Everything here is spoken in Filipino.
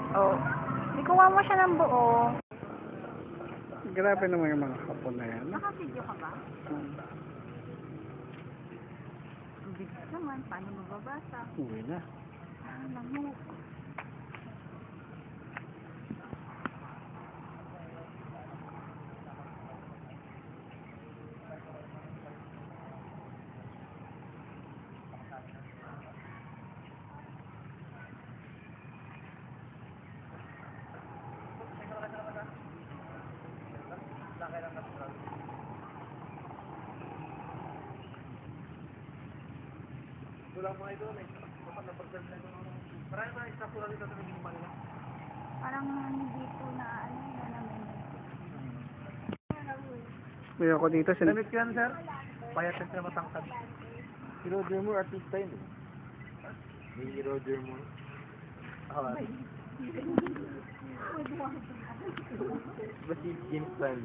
Oh. Ikuha mo siya ng buo. Grabe naman yung mga hapon na yan. Naka-video ka ba? Hmm. Ang bilis naman. Paano mababasa? Uwi na. Alam mo. Wala mga ito, dapat na-percent na ito. Marami mga extra pula dito na hindi nila. Parang hindi po na ano na naman. May ako dito. Lamit yan, sir. Payat yan sila matangkad. Si Roger Moore, artista yun eh. Si Roger Moore. Ah, ba si James Bond?